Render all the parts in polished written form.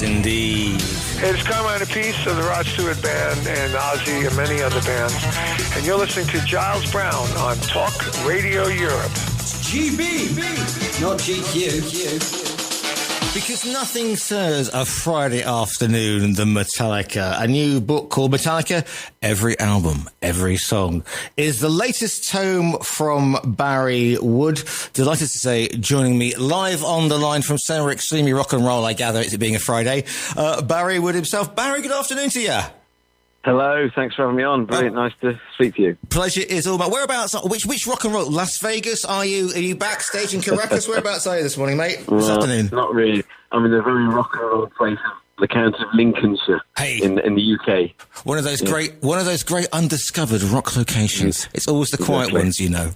indeed. It's Carmine Apiece of the Rod Stewart Band and Ozzy and many other bands. And you're listening to Giles Brown on Talk Radio Europe. GB, not GQ. Because nothing says a Friday afternoon than Metallica. A new book called Metallica, Every Album, Every Song, is the latest tome from Barry Wood. Delighted to say, joining me live on the line from Somewhere Extremely Rock and Roll, I gather it being a Friday, Barry Wood himself. Barry, good afternoon to you. Hello, thanks for having me on. Brilliant, nice to speak to you. Pleasure is all mine. Whereabouts? Which rock and roll? Las Vegas? Are you backstage in Caracas? Whereabouts are you this morning, mate? This afternoon? Not really. I'm in a very rock and roll place, the county of Lincolnshire, in the UK. One of those great undiscovered rock locations. It's always the quiet ones, you know.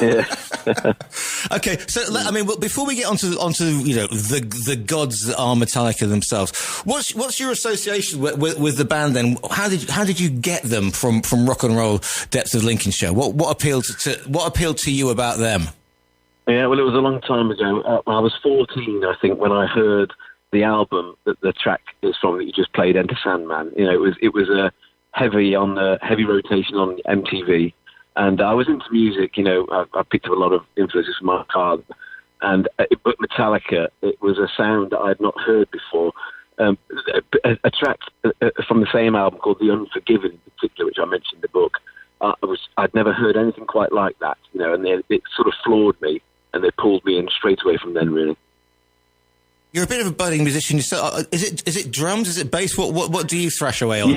Yeah. Okay, so I mean, before we get onto the gods that are Metallica themselves, what's your association with the band then? How did you get them from rock and roll depths of Lincolnshire? What appealed to you about them? Yeah, well, it was a long time ago. I was 14, I think, when I heard the album that the track is from that you just played, Enter Sandman. You know, it was a heavy rotation on MTV, and I was into music. You know, I picked up a lot of influences from my father, but Metallica, it was a sound that I had not heard before. A track from the same album called The Unforgiven, in particular, which I mentioned in the book. I'd never heard anything quite like that. You know, and it sort of floored me, and they pulled me in straight away from then, really. You're a bit of a budding musician. Is it drums? Is it bass? What do you thrash away on?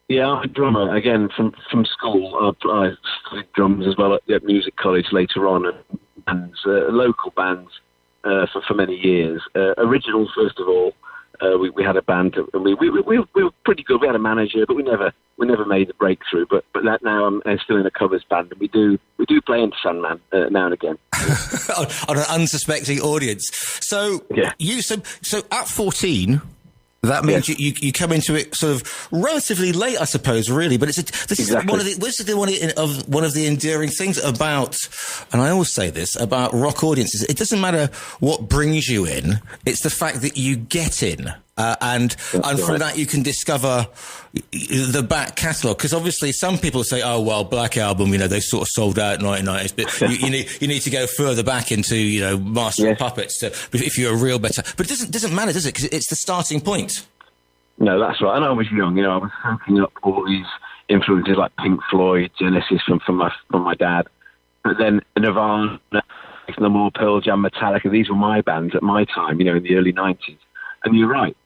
Yeah, I'm a drummer. Again, from school, I studied drums as well at music college later on, and local bands for many years. Original, first of all. We had a band, and we were pretty good. We had a manager, but we never made the breakthrough. But that now I'm still in a covers band, and we do play into Sandman now and again on an unsuspecting audience. So yeah. So at 14. That means you come into it sort of relatively late, I suppose, really. But this is one of the endearing things about, and I always say this about rock audiences. It doesn't matter what brings you in; it's the fact that you get in, and from that you can discover the back catalogue. Because obviously, some people say, "Oh well, Black Album, you know, they sort of sold out in the 1990s." But you need to go further back into Master of Puppets if you're a real better. But it doesn't matter, does it? Because it's the starting point. No, that's right. And I was young, you know, I was soaking up all these influences like Pink Floyd, Genesis from my dad. But then Nirvana, No More, Pearl Jam, Metallica, these were my bands at my time, you know, in the early 90s. And you're right,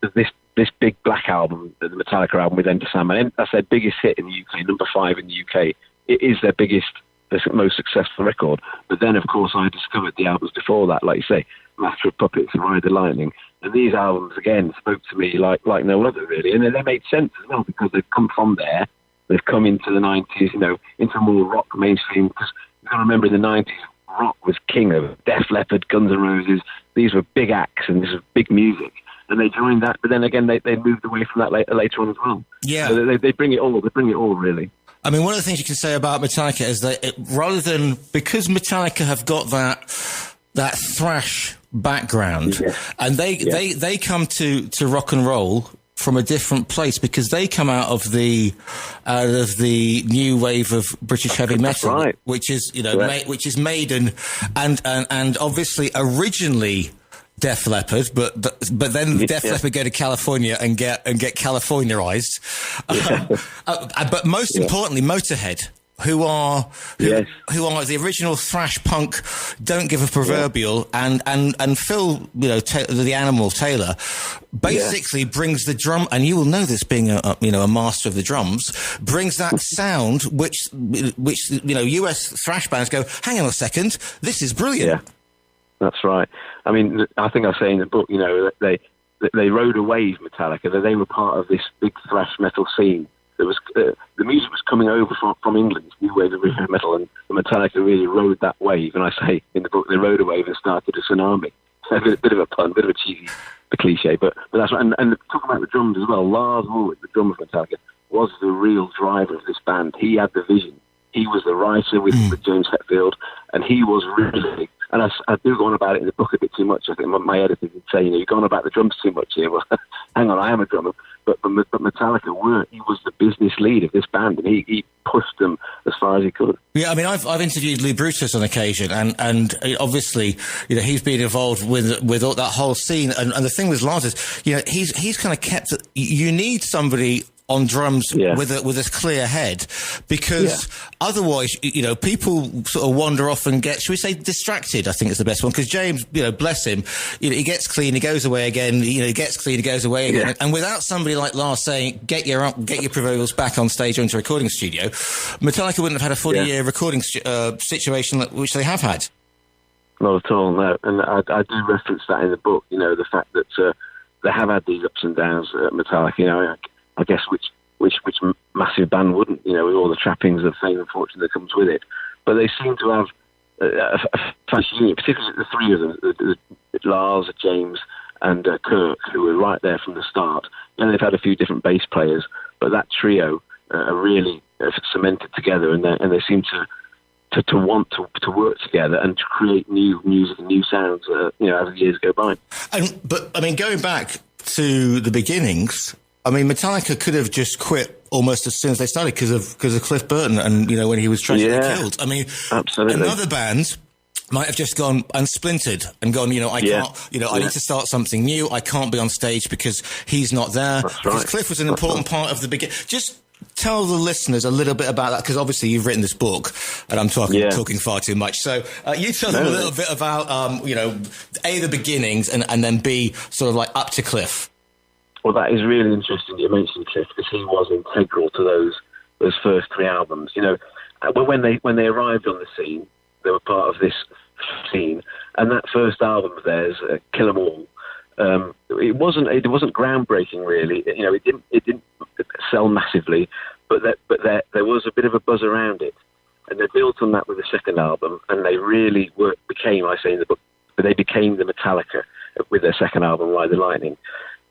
this big Black album, the Metallica album with Enter Sandman, that's their biggest hit in the UK, number 5 in the UK. It is their most successful record. But then, of course, I discovered the albums before that, like you say, Master of Puppets and Ride the Lightning. And these albums, again, spoke to me like no other, really. And they made sense as well, because they've come from there. They've come into the 90s, you know, into more rock mainstream. Because you've got to remember, in the 90s, rock was king of Def Leppard, Guns N' Roses. These were big acts, and this was big music. And they joined that, but then again, they moved away from that later on as well. Yeah. So they bring it all. They bring it all, really. I mean, one of the things you can say about Metallica is that because Metallica have got that thrash background, and they come to rock and roll from a different place, because they come out of the new wave of British heavy metal, right. which is which is Maiden, and obviously originally Def Leppard, but then Def Leppard go to California and get Californiaized. But most importantly, Motorhead, who are the original thrash punk, don't give a proverbial, and Phil, the Animal Taylor, basically brings the drum, and you will know this being a master of the drums, brings that sound which US thrash bands go, hang on a second, this is brilliant. Yeah, that's right. I mean, I think I say in the book, they rode a wave, Metallica, that they were part of this big thrash metal scene. There was the music was coming over from England, this new wave of heavy metal, and Metallica really rode that wave. And I say in the book, they rode a wave and started a tsunami. A bit of a pun, bit of a cheesy, a cliche, but that's right. And talking about the drums as well, Lars Ulrich, the drummer of Metallica, was the real driver of this band. He had the vision. He was the writer with James Hetfield, and he was really And I do go on about it in the book a bit too much. I think my editor would say, you've gone about the drums too much here. Well, hang on, I am a drummer. But Metallica he was the business lead of this band, and he pushed them as far as he could. Yeah, I mean, I've interviewed Lee Brutus on occasion, and obviously, he's been involved with all that whole scene. And the thing with Lars is, he's kind of kept. You need somebody on drums with a clear head, because otherwise, people sort of wander off and get, should we say, distracted, I think is the best one. Because James, bless him, he gets clean, he goes away again, he gets clean, he goes away again. And without somebody like Lars saying, get your proverbials back on stage or into a recording studio, Metallica wouldn't have had a 40-year recording situation which they have had. Not at all, no. And I do reference that in the book, the fact that they have had these ups and downs at Metallica, I guess which massive band wouldn't, with all the trappings of fame and fortune that comes with it. But they seem to have a fashion unit, particularly the three of them, Lars, James, and Kirk, who were right there from the start. And they've had a few different bass players, but that trio are really cemented together, and they seem to want to work together and to create new music and new sounds, as the years go by. But I mean, going back to the beginnings, I mean, Metallica could have just quit almost as soon as they started because of Cliff Burton and when he was tragically killed. I mean, absolutely. Another band might have just gone and splintered and gone, I can't, I need to start something new. I can't be on stage because he's not there. That's because right. Cliff was an important part of the beginning. Just tell the listeners a little bit about that, because obviously you've written this book and I'm talking far too much. So you tell them a little bit about, A, the beginnings, and then B, sort of like up to Cliff. Well, that is really interesting you mentioned Cliff, because he was integral to those first three albums. When they arrived on the scene, they were part of this scene, and that first album of theirs, Kill 'Em All, it wasn't groundbreaking really. It didn't sell massively, but there was a bit of a buzz around it, and they built on that with the second album, and they really became, I say in the book, they became the Metallica with their second album, Ride the Lightning.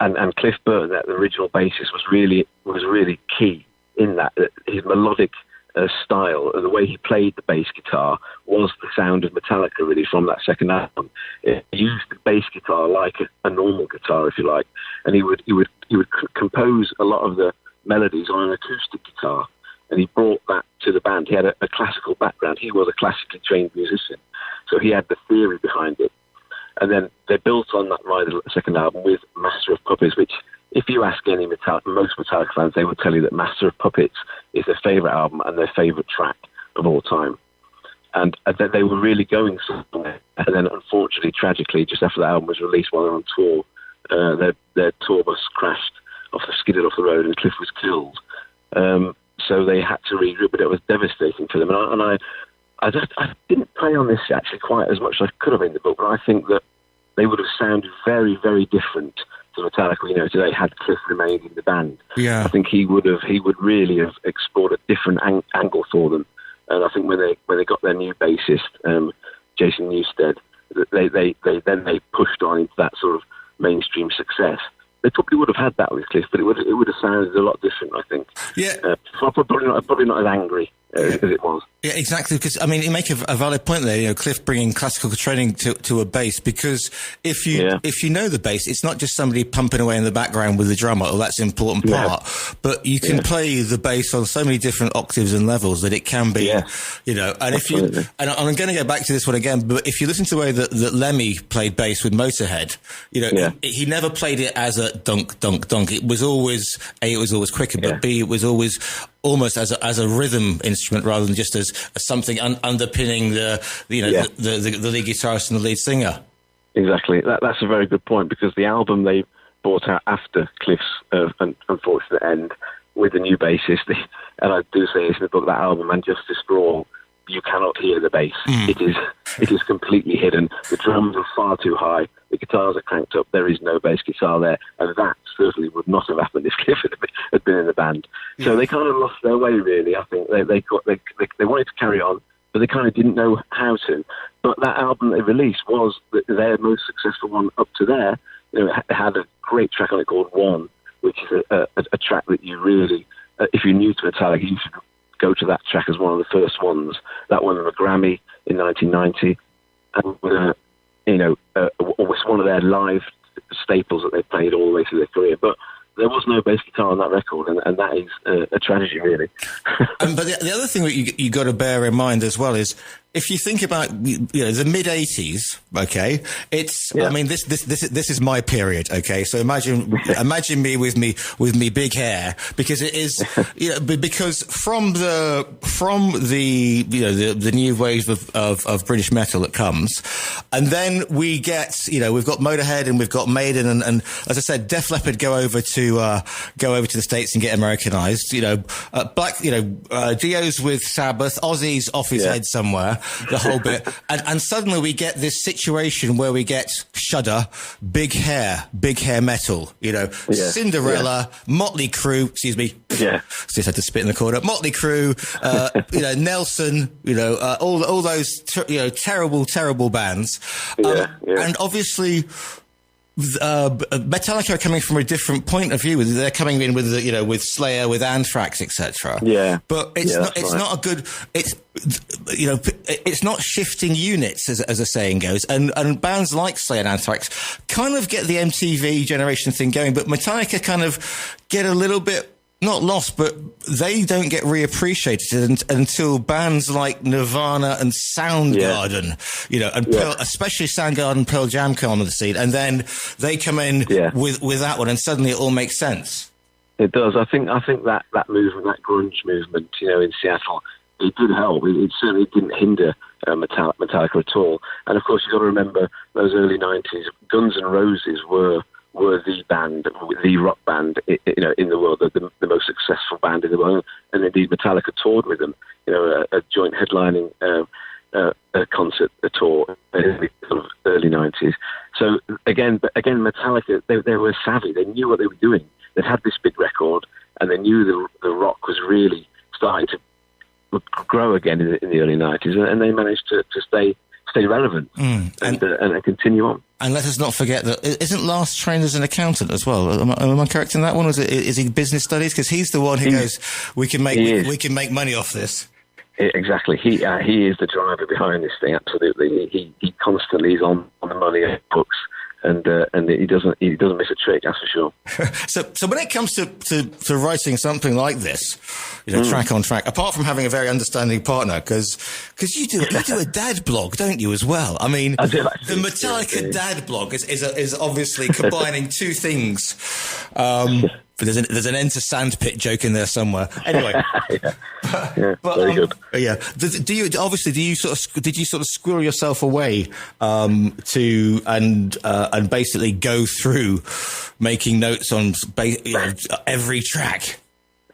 And Cliff Burton, that the original bassist, was really key in that. His melodic style, the way he played the bass guitar, was the sound of Metallica really from that second album. He used the bass guitar like a normal guitar, if you like, and he would compose a lot of the melodies on an acoustic guitar, and he brought that to the band. He had a classical background. He was a classically trained musician, so he had the theory behind it. And then they built on that the second album with Master of Puppets, which, if you ask most Metallica fans, they would tell you that Master of Puppets is their favourite album and their favourite track of all time. And that they were really going somewhere. And then, unfortunately, tragically, just after the album was released while they were on tour, their tour bus crashed, skidded off the road, and Cliff was killed. So they had to regroup, but it was devastating for them. And I didn't play on this actually quite as much as I could have in the book, but I think that they would have sounded very, very different to Metallica, today, had Cliff remained in the band. Yeah. I think he would really have explored a different angle for them. And I think when they got their new bassist, Jason Newsted, they pushed on into that sort of mainstream success. They probably would have had that with Cliff, but it would have sounded a lot different, I think. Yeah. Probably not as angry as it was. Yeah, exactly. Because I mean, you make a valid point there. Cliff bringing classical training to a bass, because if you know the bass, it's not just somebody pumping away in the background with the drummer. Well, that's an important part, but you can play the bass on so many different octaves and levels that it can be, And Absolutely. and I'm going to go back to this one again, but if you listen to the way that Lemmy played bass with Motorhead, he never played it as a dunk, dunk, dunk. It was always A, it was always quicker, but B, it was always almost as a rhythm instrument rather than just as something underpinning the lead guitarist and the lead singer. Exactly. That's a very good point, because the album they brought out after Cliff's unfortunate end with the new bassist, and I do say this in the book, that album, And Justice for All, you cannot hear the bass. It is completely hidden. The drums are far too high. The guitars are cranked up. There is no bass guitar there, and that certainly would not have happened if Cliff had been in the band. So they kind of lost their way, really. I think they wanted to carry on, but they kind of didn't know how to. But that album they released was their most successful one up to there. It had a great track on it called One, which is a track that you really, if you're new to Metallica, you should go to that track as one of the first ones. That won them a Grammy in 1990. and was one of their live staples that they played all the way through their career. But there was no bass guitar on that record, and that is a tragedy, really. But the other thing that you got to bear in mind as well is, if you think about the mid '80s, okay, I mean this is my period, okay. So imagine me with me big hair, because it is because from the new wave of British metal that comes, and then we get we've got Motorhead and we've got Maiden, and as I said, Def Leppard go over to the States and get Americanized. Dio's with Sabbath, Ozzy's off his head somewhere. The whole bit, and suddenly we get this situation where we get Shudder, big hair metal, Cinderella, Motley Crue, excuse me, just had to spit in the corner, Motley Crue, Nelson, all those terrible bands, and obviously Metallica are coming from a different point of view. They're coming in with with Slayer, with Anthrax, etc. Yeah, but it's not a good. It's not shifting units, as the saying goes. And bands like Slayer and Anthrax kind of get the MTV generation thing going, but Metallica kind of get a little bit not lost, but they don't get reappreciated until bands like Nirvana and Soundgarden, especially Soundgarden and Pearl Jam come onto the scene, and then they come in with that one, and suddenly it all makes sense. It does. I think that movement, that grunge movement, in Seattle, it did help. It certainly didn't hinder Metallica at all. And of course, you've got to remember those early '90s. Guns N' Roses were the band, the rock band, in the world, the most successful band in the world, and indeed Metallica toured with them, a joint headlining a concert, a tour in the sort of early '90s. So again, Metallica, they were savvy. They knew what they were doing. They'd had this big record, and they knew the rock was really starting to grow again in the early '90s, and they managed to stay relevant and continue on. And let us not forget that isn't Lars trained as an accountant as well? Am I correct in that one? Is he business studies? Because he's the one who goes, we can make money off this. Exactly. He is the driver behind this thing. Absolutely. He constantly is on the money books. And he doesn't miss a trick, that's for sure. So when it comes to writing something like this, track on track, apart from having a very understanding partner, because you do a dad blog, don't you, as well? I mean, I do, the Metallica dad blog is obviously combining two things. There's an Enter Sandpit joke in there somewhere. Anyway, very good. Did you sort of squirrel yourself away and basically go through making notes on every track?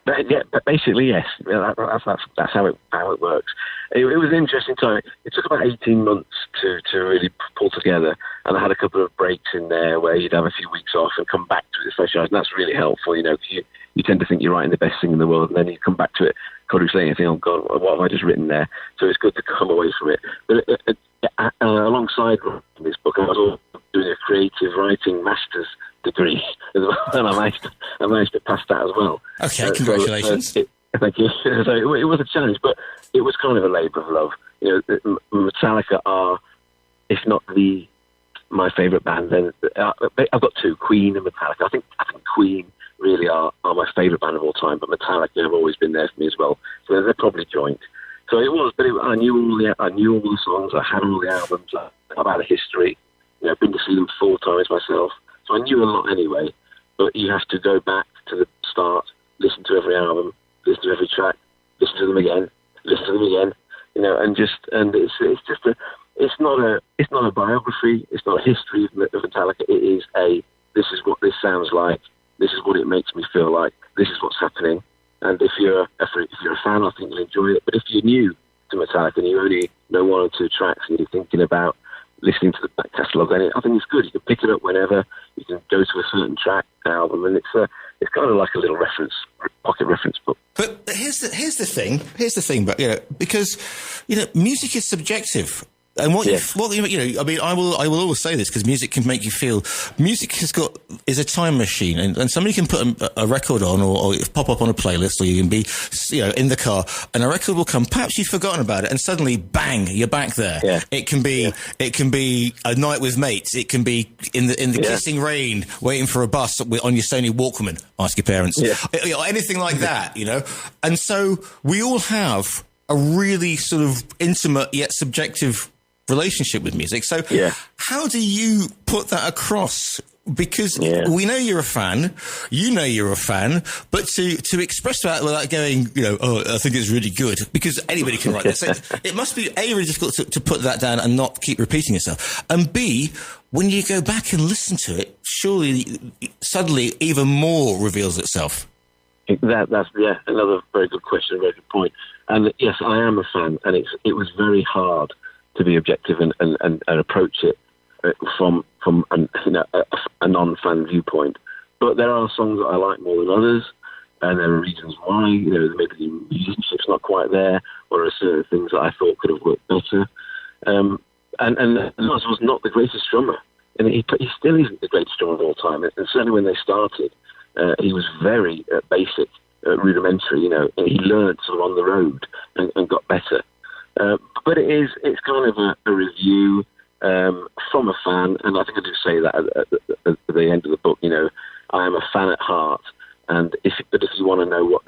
But basically, yes. That's how it works. It was an interesting time. It took about 18 months to really pull together, and I had a couple of breaks in there where you'd have a few weeks off and come back to it with fresh eyes, and that's really helpful, because you tend to think you're writing the best thing in the world, and then you come back to it a couple of weeks later and think, oh God, what have I just written there? So it's good to come away from it. But alongside this book, I was also doing a creative writing master's degree as well, and I managed to pass that as well. Okay, congratulations. Thank you. So it was a challenge, but it was kind of a labour of love. Metallica are, if not my favourite band, then I've got two, Queen and Metallica. I think Queen really are my favourite band of all time, but Metallica have always been there for me as well. So they're probably joint. So it was, but I knew all the songs. I had all the albums. I've had a history. I've been to see them 4 times myself. So I knew a lot anyway, but you have to go back to the start, listen to every album, listen to every track, listen to them again, it's not a biography, it's not a history of Metallica. It is this is what this sounds like, this is what it makes me feel like, this is what's happening. And if you're a fan, I think you'll enjoy it. But if you're new to Metallica and you only know 1 or 2 tracks and you're thinking about listening to the back catalogue, then I think it's good. You can pick it up whenever. You can go to a certain track, album, and it's kind of like a little pocket reference book. But here's the thing. But because music is subjective. And what you know, I mean, I will always say this because music can make you feel. Music is a time machine, and somebody can put a record on or pop up on a playlist, or you can be, you know, in the car, and a record will come. Perhaps you've forgotten about it, and suddenly, bang, you're back there. Yeah. It can be a night with mates. It can be in the kissing rain, waiting for a bus on your Sony Walkman. Ask your parents. Yeah. Anything like that, you know. And so we all have a really sort of intimate yet subjective relationship with music. So how do you put that across? Because we know you're a fan, you know you're a fan, but to express that without going, you know, oh, I think it's really good, because anybody can write this. It must be A, really difficult to put that down and not keep repeating yourself. And B, when you go back and listen to it, surely suddenly even more reveals itself. That's another very good question, a very good point. And yes, I am a fan, and it was very hard to be objective and approach it from a non-fan viewpoint. But there are songs that I like more than others, and there are reasons why. You know, maybe the musicianship's not quite there, or there are certain things that I thought could have worked better. And Lars was not the greatest drummer, and he still isn't the greatest drummer of all time. And certainly when they started, he was very basic, rudimentary. You know, and he learned sort of on the road and got better. But it's kind of a review from a fan, and I think I do say that at the end of the book. You know, I am a fan at heart, and if you want to know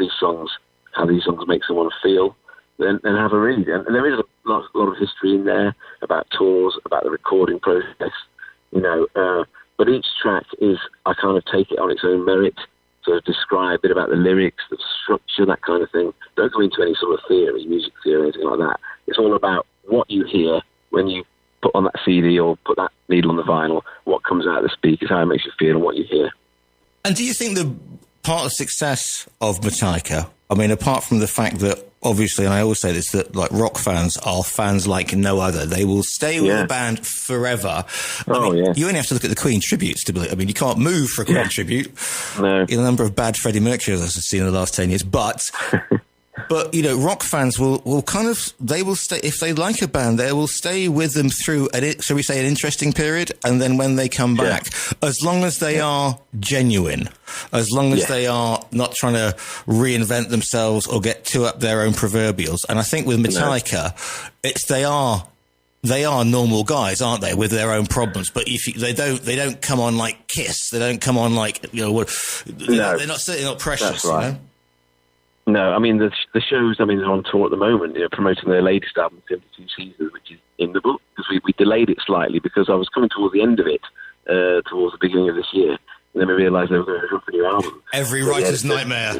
how these songs make someone feel, then have a read. And there is a lot of history in there about tours, about the recording process. You know, but each track I kind of take it on its own merit. So describe a bit about the lyrics, the structure, that kind of thing. Don't go into any sort of theory, music theory, anything like that. It's all about what you hear when you put on that CD or put that needle on the vinyl, what comes out of the speakers, how it makes you feel and what you hear. And do you think the part of success of Metallica, I mean, apart from the fact that, obviously, and I always say this, that like rock fans are fans like no other. They will stay with the band forever. You only have to look at the Queen tributes to believe. I mean, you can't move for a Queen tribute. No. The number of bad Freddie Mercury I've seen in the last 10 years. But, you know, rock fans will kind of, they will stay, if they like a band, they will stay with them through, shall we say, an interesting period. And then when they come back, as long as they are genuine, as long as they are not trying to reinvent themselves or get too up their own proverbials. And I think with Metallica, they are normal guys, aren't they, with their own problems? But they don't come on like Kiss. They don't come on like, you know, they're certainly not precious, that's right. You know? No, I mean, the shows, I mean, they're on tour at the moment, you know, promoting their latest album, 72 Seasons, which is in the book, because we delayed it slightly because I was coming towards the end of it, towards the beginning of this year, and then we realised they were going to drop a new album. Every writer's nightmare.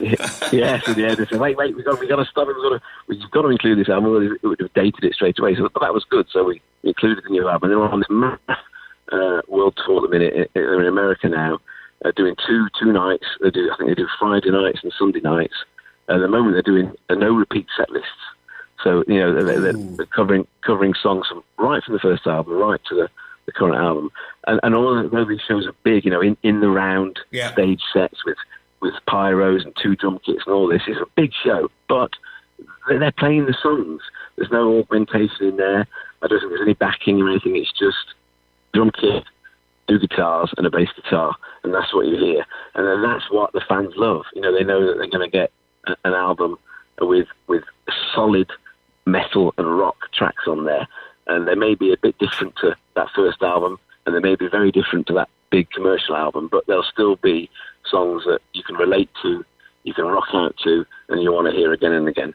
Yeah, so the editor said, wait, we've got to stop it, we've got to include this album, it would have dated it straight away, but that was good, so we included the new album, and they're on this massive world tour at the minute, they're in America now, doing two nights, I think they do Friday nights and Sunday nights. At the moment, they're doing no repeat set lists, so you know they're covering songs right from the first album right to the current album, and all these shows are big, you know, in the round stage sets with pyros and 2 drum kits and all this. It's a big show, but they're playing the songs. There's no augmentation in there. I don't think there's any backing or anything. It's just drum kit, 2 guitars, and a bass guitar, and that's what you hear. And then that's what the fans love. You know, they know that they're going to get an album with solid metal and rock tracks on there, and they may be a bit different to that first album, and they may be very different to that big commercial album, but they'll still be songs that you can relate to, you can rock out to, and you want to hear again and again.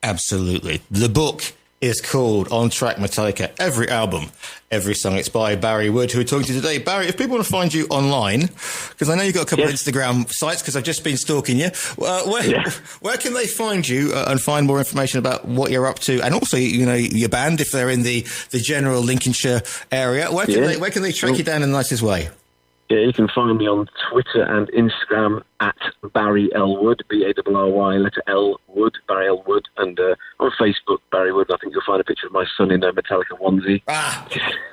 Absolutely. The book is called On Track Metallica. Every album, every song. It's by Barry Wood, who we're talking to today. Barry, if people want to find you online, because I know you've got a couple of Instagram sites, because I've just been stalking you, where can they find you and find more information about what you're up to? And also, you know, your band, if they're in the general Lincolnshire area, where can they track you down in the nicest way? Yeah, you can find me on Twitter and Instagram at Barry L. Wood, B-A-R-R-Y, letter L. Wood, Barry L. Wood, and on Facebook, Barry Wood. I think you'll find a picture of my son in a Metallica onesie.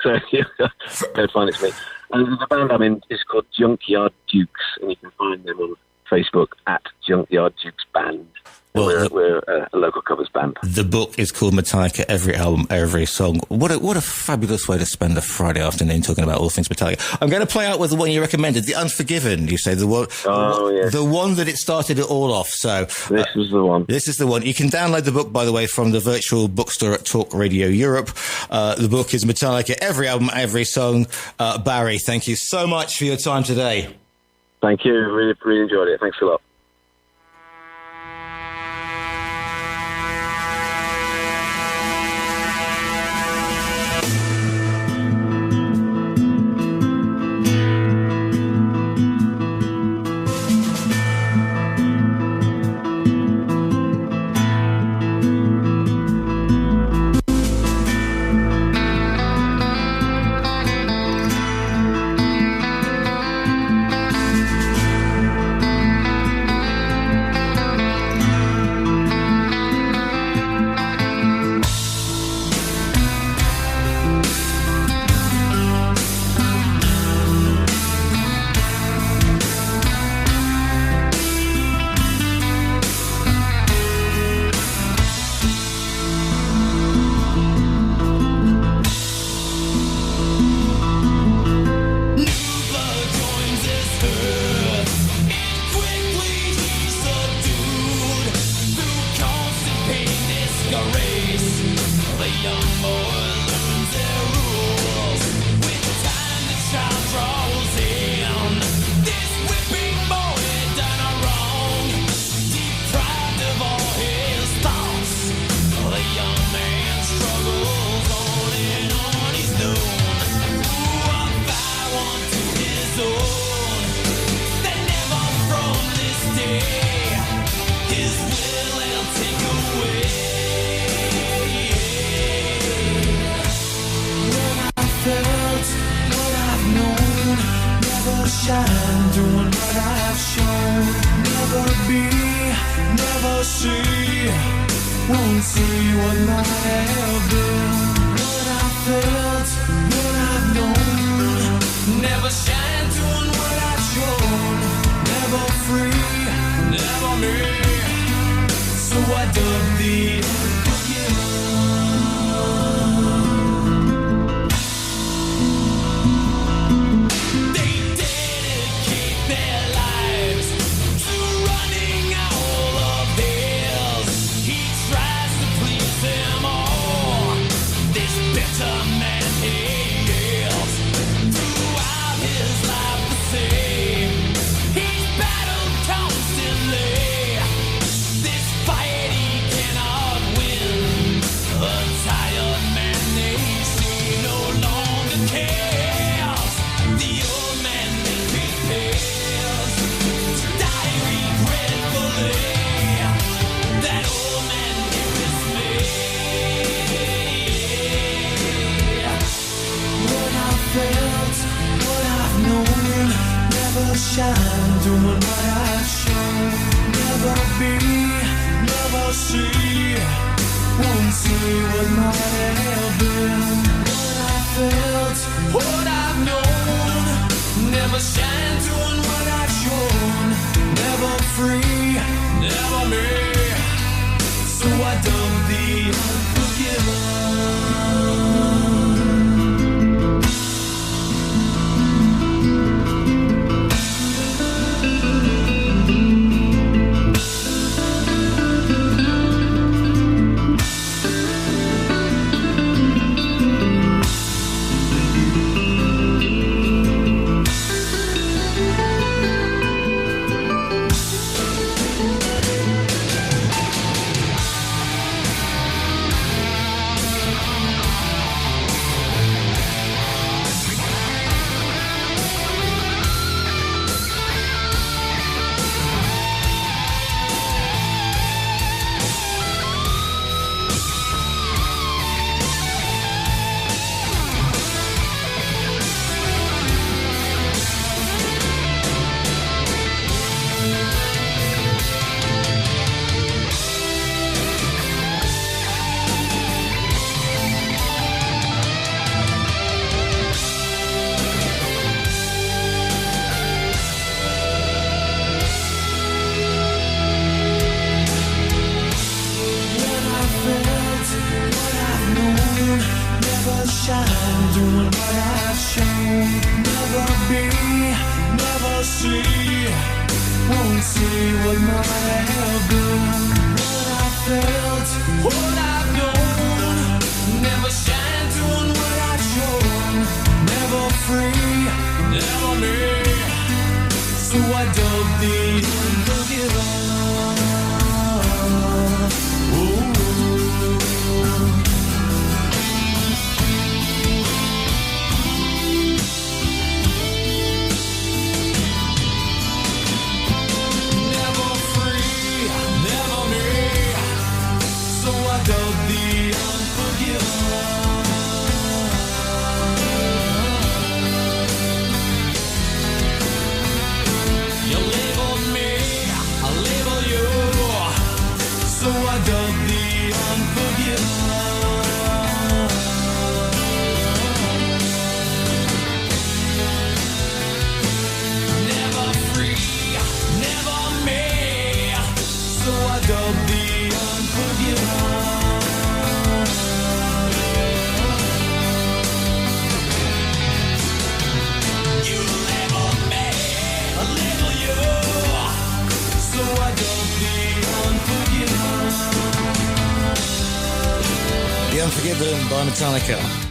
So you'll find it's me. And the band I'm in is called Junkyard Dukes, and you can find them on Facebook at Junkyard Jukes Band. Well, we're a local covers band. The book is called Metallica, Every Album, Every Song. What a fabulous way to spend a Friday afternoon talking about all things Metallica. I'm going to play out with the one you recommended, The Unforgiven, you say, the one, yes. The one that it started it all off. So this is the one. This is the one. You can download the book, by the way, from the virtual bookstore at Talk Radio Europe. The book is Metallica, Every Album, Every Song. Barry, thank you so much for your time today. Thank you. Really, really enjoyed it. Thanks a lot. what might have been, what I felt, what I've known. Never shine doing what I've shown. Never free, never me. So I dug the unforgiven. Unforgiven by Metallica.